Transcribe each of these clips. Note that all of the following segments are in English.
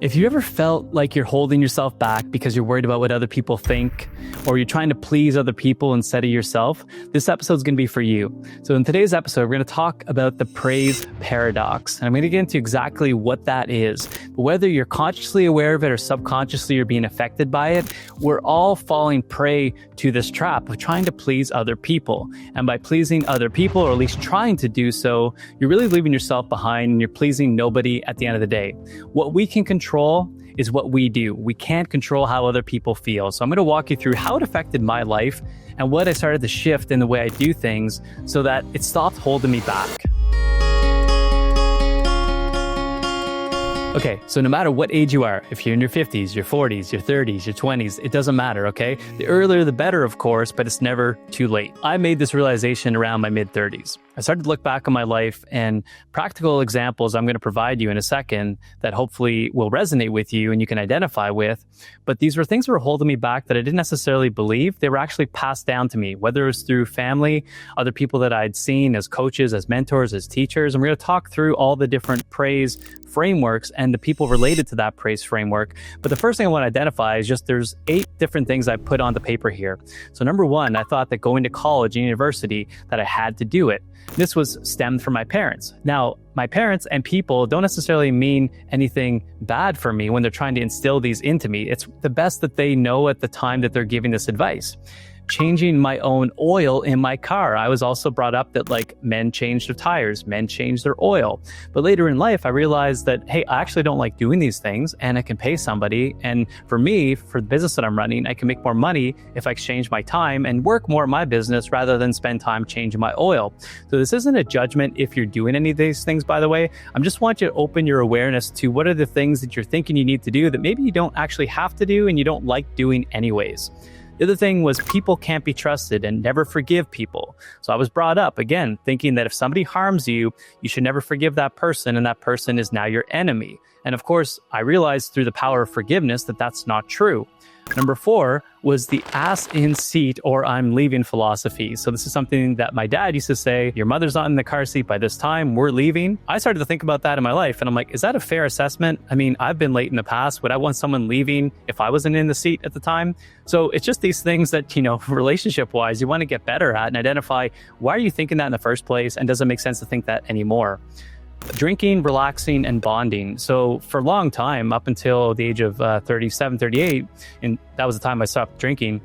If you ever felt like you're holding yourself back because you're worried about what other people think, or you're trying to please other people instead of yourself, this episode is going to be for you. So in today's episode, we're going to talk about the praise paradox. And I'm going to get into exactly what that is. But whether you're consciously aware of it or subconsciously you're being affected by it, we're all falling prey to this trap of trying to please other people. And by pleasing other people, or at least trying to do so, you're really leaving yourself behind and you're pleasing nobody at the end of the day. What we can control is what we do. We can't control how other people feel. So I'm going to walk you through how it affected my life and what I started to shift in the way I do things so that it stopped holding me back. Okay, so no matter what age you are, if you're in your 50s, your 40s, your 30s, your 20s, it doesn't matter, okay? The earlier the better, of course, but it's never too late. I made this realization around my mid-30s. I started to look back on my life, and practical examples I'm going to provide you in a second that hopefully will resonate with you and you can identify with. But these were things that were holding me back that I didn't necessarily believe. They were actually passed down to me, whether it was through family, other people that I'd seen as coaches, as mentors, as teachers. And we're going to talk through all the different praise frameworks and the people related to that praise framework. But the first thing I want to identify is just there's 8 different things I put on the paper here. So number 1, I thought that going to college and university that I had to do it. This was stemmed from my parents. Now, my parents and people don't necessarily mean anything bad for me when they're trying to instill these into me. It's the best that they know at the time that they're giving this advice. Changing my own oil in my car. I was also brought up that men change their tires, men change their oil. But later in life, I realized that, hey, I actually don't like doing these things and I can pay somebody. And for me, for the business that I'm running, I can make more money if I exchange my time and work more in my business rather than spend time changing my oil. So this isn't a judgment if you're doing any of these things, by the way. I just want you to open your awareness to what are the things that you're thinking you need to do that maybe you don't actually have to do and you don't like doing anyways. The other thing was people can't be trusted and never forgive people. So I was brought up, again, thinking that if somebody harms you, you should never forgive that person and that person is now your enemy. And of course, I realized through the power of forgiveness that that's not true. Number 4 was the ass in seat or I'm leaving philosophy. So this is something that my dad used to say, your mother's not in the car seat by this time, we're leaving. I started to think about that in my life and I'm like, is that a fair assessment? I mean, I've been late in the past. Would I want someone leaving if I wasn't in the seat at the time? So it's just these things that, relationship wise, you want to get better at and identify why are you thinking that in the first place and does it make sense to think that anymore? Drinking, relaxing, and bonding. So for a long time, up until the age of 37, 38, and that was the time I stopped drinking,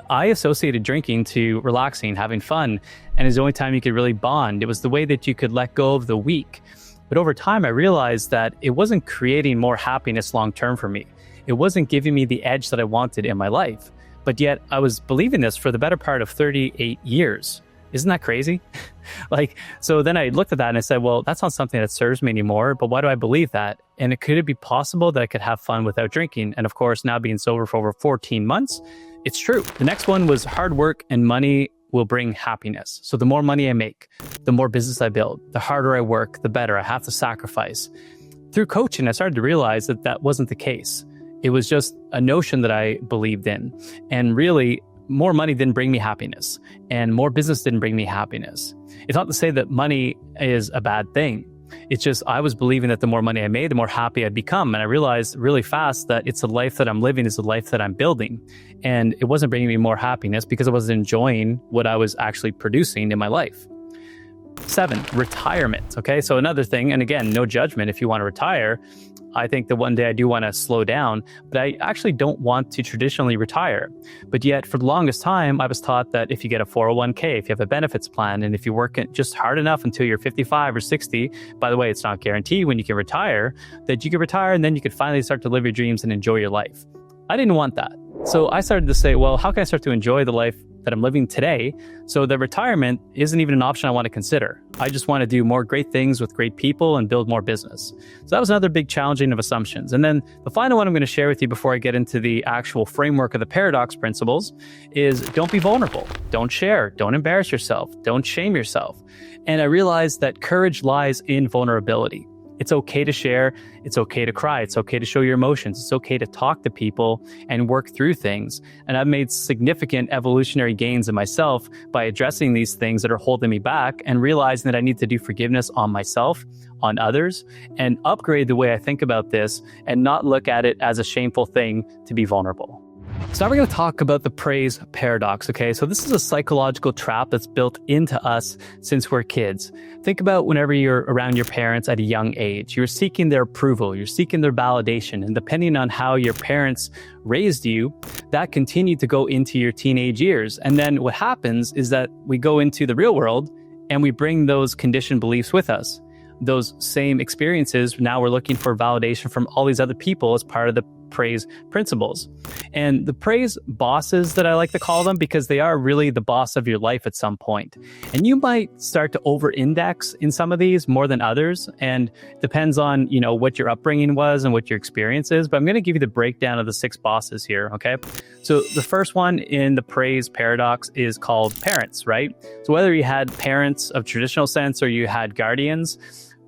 I associated drinking to relaxing, having fun, and it's the only time you could really bond. It was the way that you could let go of the week. But over time, I realized that it wasn't creating more happiness long-term for me. It wasn't giving me the edge that I wanted in my life. But yet I was believing this for the better part of 38 years. Isn't that crazy? So then I looked at that and I said, well, that's not something that serves me anymore, but why do I believe that? And could it be possible that I could have fun without drinking? And of course, now being sober for over 14 months, it's true. The next one was hard work and money will bring happiness. So the more money I make, the more business I build, the harder I work, the better I have to sacrifice. Through coaching, I started to realize that that wasn't the case. It was just a notion that I believed in. And really, more money didn't bring me happiness and more business didn't bring me happiness. It's not to say that money is a bad thing. It's just I was believing that the more money I made, the more happy I'd become. And I realized really fast that it's the life that I'm living is the life that I'm building. And it wasn't bringing me more happiness because I wasn't enjoying what I was actually producing in my life. 7, retirement. Okay, so another thing, and again, no judgment if you want to retire. I think that one day I do want to slow down, but I actually don't want to traditionally retire. But yet for the longest time, I was taught that if you get a 401k, if you have a benefits plan, and if you work just hard enough until you're 55 or 60, by the way, it's not guaranteed when you can retire, that you can retire and then you could finally start to live your dreams and enjoy your life. I didn't want that. So I started to say, well, how can I start to enjoy the life that I'm living today? So the retirement isn't even an option I want to consider. I just want to do more great things with great people and build more business. So that was another big challenging of assumptions. And then the final one I'm going to share with you before I get into the actual framework of the paradox principles is don't be vulnerable. Don't share. Don't embarrass yourself. Don't shame yourself. And I realized that courage lies in vulnerability. It's okay to share. It's okay to cry. It's okay to show your emotions. It's okay to talk to people and work through things. And I've made significant evolutionary gains in myself by addressing these things that are holding me back and realizing that I need to do forgiveness on myself, on others and upgrade the way I think about this and not look at it as a shameful thing to be vulnerable. So now we're going to talk about the praise paradox, okay? So this is a psychological trap that's built into us since we're kids. Think about whenever you're around your parents at a young age. You're seeking their approval, you're seeking their validation, and depending on how your parents raised you, that continued to go into your teenage years. And then what happens is that we go into the real world and we bring those conditioned beliefs with us. Those same experiences, now we're looking for validation from all these other people as part of the praise principles. And the praise bosses that I like to call them, because they are really the boss of your life at some point. And you might start to over-index in some of these more than others, and depends on, what your upbringing was and what your experience is. But I'm going to give you the breakdown of the 6 bosses here, okay? So the first one in the praise paradox is called parents, right? So whether you had parents of traditional sense or you had guardians,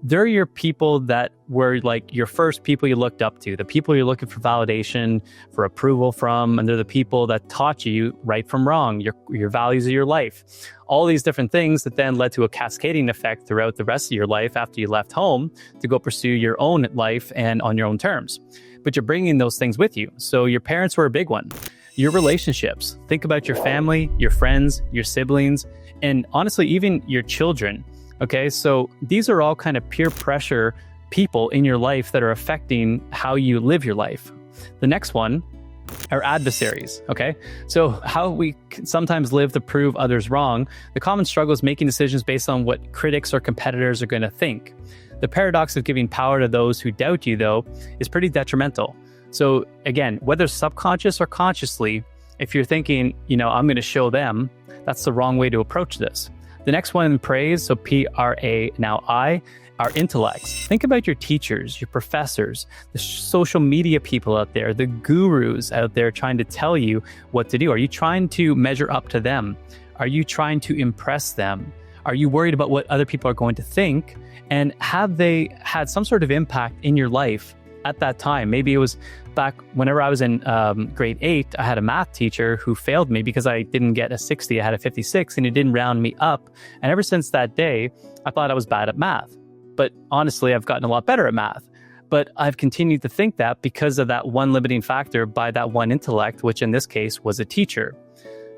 they're your people that were like your first people you looked up to, the people you're looking for validation, for approval from, and they're the people that taught you right from wrong, your values of your life. All these different things that then led to a cascading effect throughout the rest of your life after you left home to go pursue your own life and on your own terms. But you're bringing those things with you. So your parents were a big one. Your relationships. Think about your family, your friends, your siblings, and honestly, even your children. Okay, so these are all kind of peer pressure people in your life that are affecting how you live your life. The next one are adversaries, okay? So how we sometimes live to prove others wrong, the common struggle is making decisions based on what critics or competitors are going to think. The paradox of giving power to those who doubt you, though, is pretty detrimental. So again, whether subconscious or consciously, if you're thinking, I'm going to show them, that's the wrong way to approach this. The next one in praise, so P-R-A, now I, are intellects. Think about your teachers, your professors, the social media people out there, the gurus out there trying to tell you what to do. Are you trying to measure up to them? Are you trying to impress them? Are you worried about what other people are going to think? And have they had some sort of impact in your life at that time? Maybe it was back whenever I was in grade 8, I had a math teacher who failed me because I didn't get a 60, I had a 56, and he didn't round me up. And ever since that day, I thought I was bad at math. But honestly, I've gotten a lot better at math. But I've continued to think that because of that one limiting factor by that one intellect, which in this case was a teacher.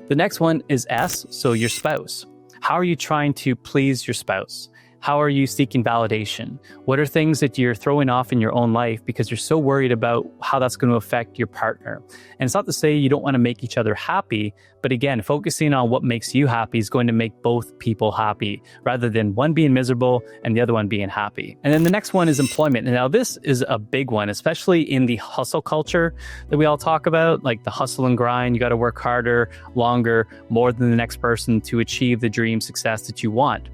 The next one is S, so your spouse. How are you trying to please your spouse? How are you seeking validation? What are things that you're throwing off in your own life because you're so worried about how that's going to affect your partner? And it's not to say you don't want to make each other happy, but again, focusing on what makes you happy is going to make both people happy rather than one being miserable and the other one being happy. And then the next one is employment. And now this is a big one, especially in the hustle culture that we all talk about, like the hustle and grind. You got to work harder, longer, more than the next person to achieve the dream success that you want.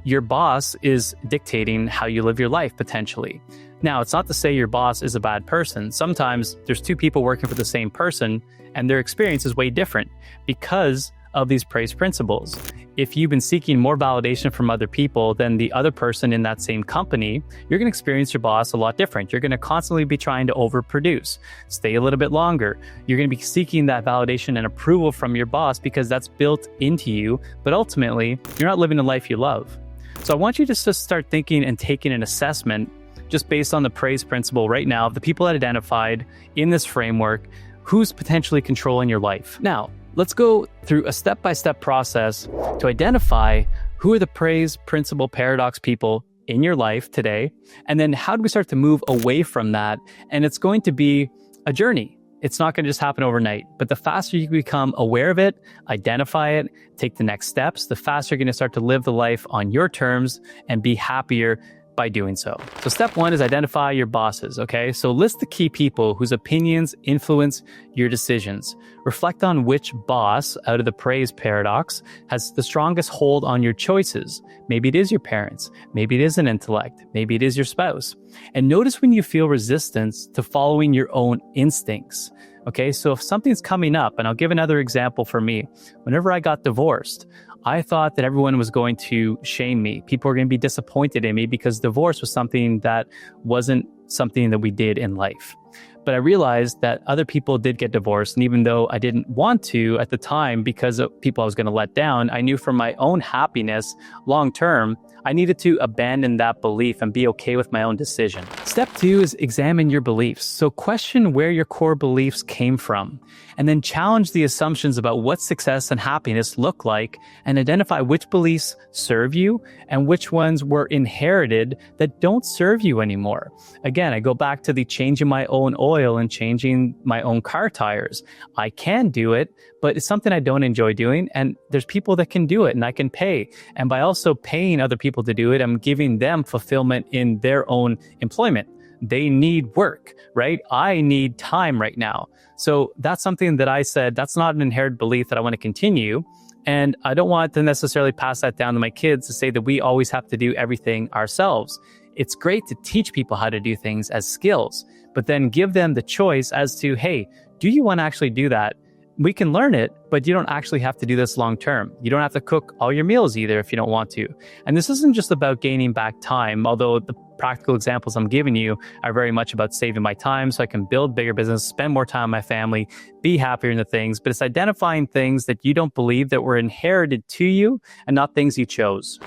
Your boss is dictating how you live your life, potentially. Now, it's not to say your boss is a bad person. Sometimes there's 2 people working for the same person and their experience is way different because of these praise principles. If you've been seeking more validation from other people than the other person in that same company, you're going to experience your boss a lot different. You're going to constantly be trying to overproduce, stay a little bit longer. You're going to be seeking that validation and approval from your boss because that's built into you, but ultimately, you're not living the life you love. So I want you to just start thinking and taking an assessment just based on the praise principle right now of the people that identified in this framework, who's potentially controlling your life. Now, let's go through a step-by-step process to identify who are the praise principle paradox people in your life today, and then how do we start to move away from that? And it's going to be a journey. It's not going to just happen overnight, but the faster you become aware of it, identify it, take the next steps, the faster you're going to start to live the life on your terms and be happier by doing so. So step 1 is identify your bosses, okay? So list the key people whose opinions influence your decisions. Reflect on which boss out of the praise paradox has the strongest hold on your choices. Maybe it is your parents. Maybe it is an intellect. Maybe it is your spouse. And notice when you feel resistance to following your own instincts. Okay, so if something's coming up, and I'll give another example for me. Whenever I got divorced, I thought that everyone was going to shame me. People were going to be disappointed in me because divorce was something that wasn't something that we did in life. But I realized that other people did get divorced. And even though I didn't want to at the time because of people I was going to let down, I knew for my own happiness long term, I needed to abandon that belief and be okay with my own decision. Step 2 is examine your beliefs. So question where your core beliefs came from, and then challenge the assumptions about what success and happiness look like, and identify which beliefs serve you and which ones were inherited that don't serve you anymore. Again, I go back to the changing my own oil and changing my own car tires. I can do it, but it's something I don't enjoy doing. And there's people that can do it and I can pay. And by also paying other people to do it, I'm giving them fulfillment in their own employment. They need work, right? I need time right now. So that's something that I said, that's not an inherited belief that I want to continue. And I don't want to necessarily pass that down to my kids to say that we always have to do everything ourselves. It's great to teach people how to do things as skills, but then give them the choice as to, hey, do you want to actually do that? We can learn it, but you don't actually have to do this long term. You don't have to cook all your meals either if you don't want to. And this isn't just about gaining back time, although the practical examples I'm giving you are very much about saving my time so I can build bigger business, spend more time with my family, be happier in the things. But it's identifying things that you don't believe that were inherited to you and not things you chose.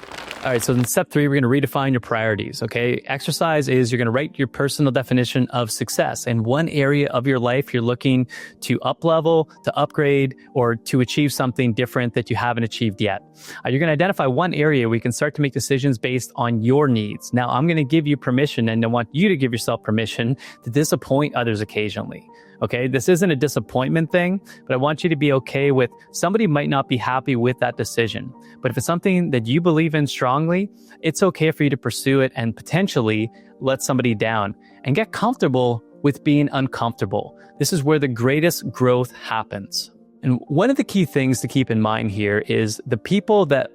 All right, so in step 3, we're going to redefine your priorities, okay? Exercise is you're going to write your personal definition of success. And one area of your life you're looking to up-level, to upgrade, or to achieve something different that you haven't achieved yet. You're going to identify one area where you can start to make decisions based on your needs. Now, I'm going to give you permission, and I want you to give yourself permission to disappoint others occasionally. Okay, this isn't a disappointment thing, but I want you to be okay with somebody might not be happy with that decision. But if it's something that you believe in strongly, it's okay for you to pursue it and potentially let somebody down and get comfortable with being uncomfortable. This is where the greatest growth happens. And one of the key things to keep in mind here is the people that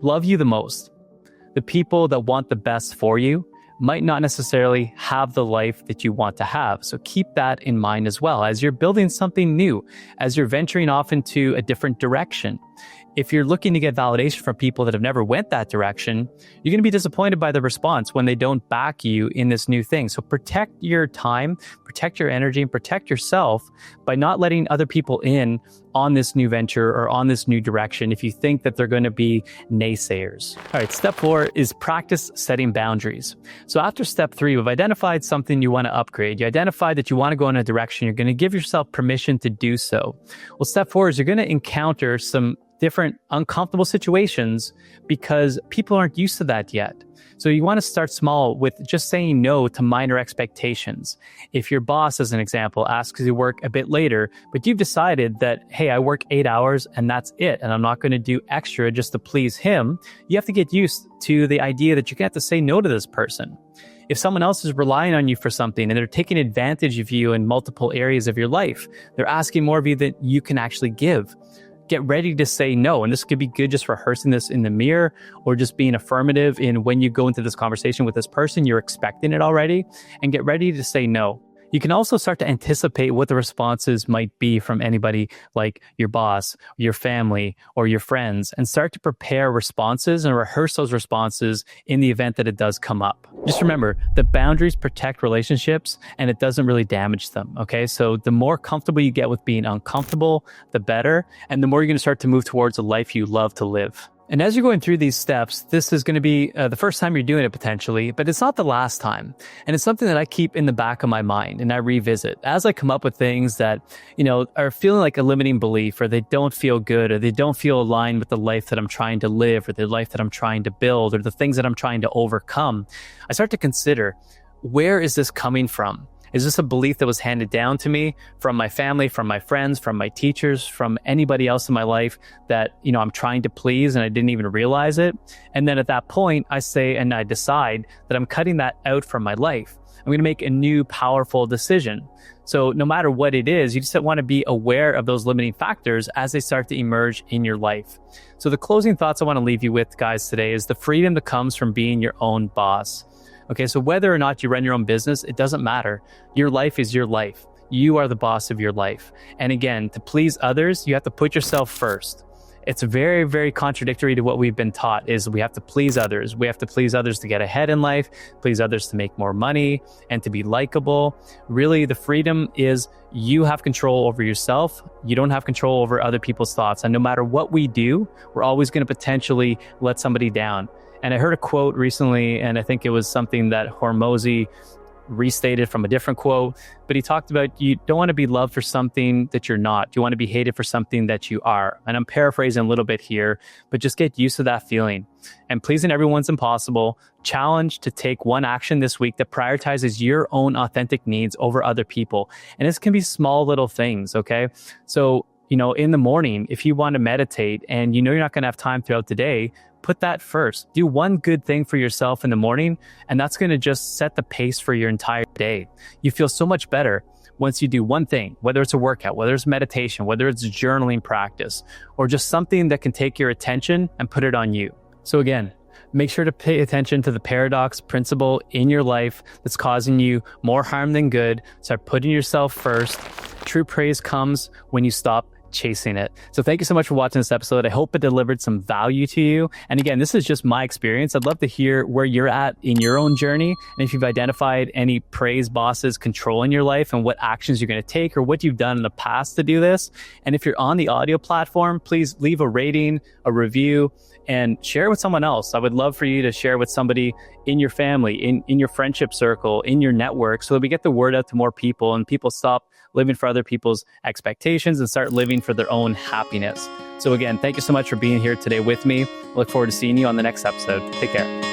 love you the most, the people that want the best for you, might not necessarily have the life that you want to have. So keep that in mind as well as you're building something new, as you're venturing off into a different direction. If you're looking to get validation from people that have never went that direction, you're going to be disappointed by the response when they don't back you in this new thing. So protect your time, protect your energy, and protect yourself by not letting other people in on this new venture or on this new direction if you think that they're going to be naysayers. All right, step 4 is practice setting boundaries. So after step 3, we've identified something you want to upgrade. You identified that you want to go in a direction. You're going to give yourself permission to do so. Well, step 4 is you're going to encounter some different uncomfortable situations because people aren't used to that yet. So you want to start small with just saying no to minor expectations. If your boss, as an example, asks you to work a bit later, but you've decided that, hey, I work 8 hours and that's it, and I'm not going to do extra just to please him, you have to get used to the idea that you're going to have to say no to this person. If someone else is relying on you for something and they're taking advantage of you in multiple areas of your life, they're asking more of you than you can actually give. Get ready to say no. And this could be good just rehearsing this in the mirror or just being affirmative in when you go into this conversation with this person, you're expecting it already, and get ready to say no. You can also start to anticipate what the responses might be from anybody like your boss, your family, or your friends, and start to prepare responses and rehearse those responses in the event that it does come up. Just remember, the boundaries protect relationships and it doesn't really damage them, okay? So the more comfortable you get with being uncomfortable, the better, and the more you're going to start to move towards a life you love to live. And as you're going through these steps, this is going to be the first time you're doing it potentially, but it's not the last time. And it's something that I keep in the back of my mind and I revisit as I come up with things that, are feeling like a limiting belief, or they don't feel good, or they don't feel aligned with the life that I'm trying to live, or the life that I'm trying to build, or the things that I'm trying to overcome. I start to consider, where is this coming from? Is this a belief that was handed down to me from my family, from my friends, from my teachers, from anybody else in my life that, I'm trying to please and I didn't even realize it? And then at that point, I say and I decide that I'm cutting that out from my life. I'm going to make a new powerful decision. So no matter what it is, you just want to be aware of those limiting factors as they start to emerge in your life. So the closing thoughts I want to leave you with, guys, today is the freedom that comes from being your own boss. Okay, so whether or not you run your own business, it doesn't matter. Your life is your life. You are the boss of your life. And again, to please others, you have to put yourself first. it's very, very contradictory to what we've been taught is we have to please others. We have to please others to get ahead in life, please others to make more money and to be likable. Really, the freedom is you have control over yourself. You don't have control over other people's thoughts. And no matter what we do, we're always going to potentially let somebody down. And I heard a quote recently, and I think it was something that Hormozy restated from a different quote, but he talked about you don't want to be loved for something that you're not. You want to be hated for something that you are. And I'm paraphrasing a little bit here, but just get used to that feeling. And pleasing everyone's impossible. Challenge to take one action this week that prioritizes your own authentic needs over other people. And this can be small little things, okay? So, in the morning, if you want to meditate and you're not going to have time throughout the day, put that first. Do one good thing for yourself in the morning, and that's going to just set the pace for your entire day. You feel so much better once you do one thing, whether it's a workout, whether it's meditation, whether it's journaling practice, or just something that can take your attention and put it on you. So again, make sure to pay attention to the paradox principle in your life that's causing you more harm than good. Start putting yourself first. True praise comes when you stop chasing it. So thank you so much for watching this episode. I hope it delivered some value to you. And again, this is just my experience. I'd love to hear where you're at in your own journey. And if you've identified any praise bosses controlling your life and what actions you're going to take or what you've done in the past to do this. And if you're on the audio platform, please leave a rating, a review, and share with someone else. I would love for you to share with somebody in your family, in your friendship circle, in your network, so that we get the word out to more people and people stop living for other people's expectations and start living for their own happiness. So again, thank you so much for being here today with me. I look forward to seeing you on the next episode. Take care.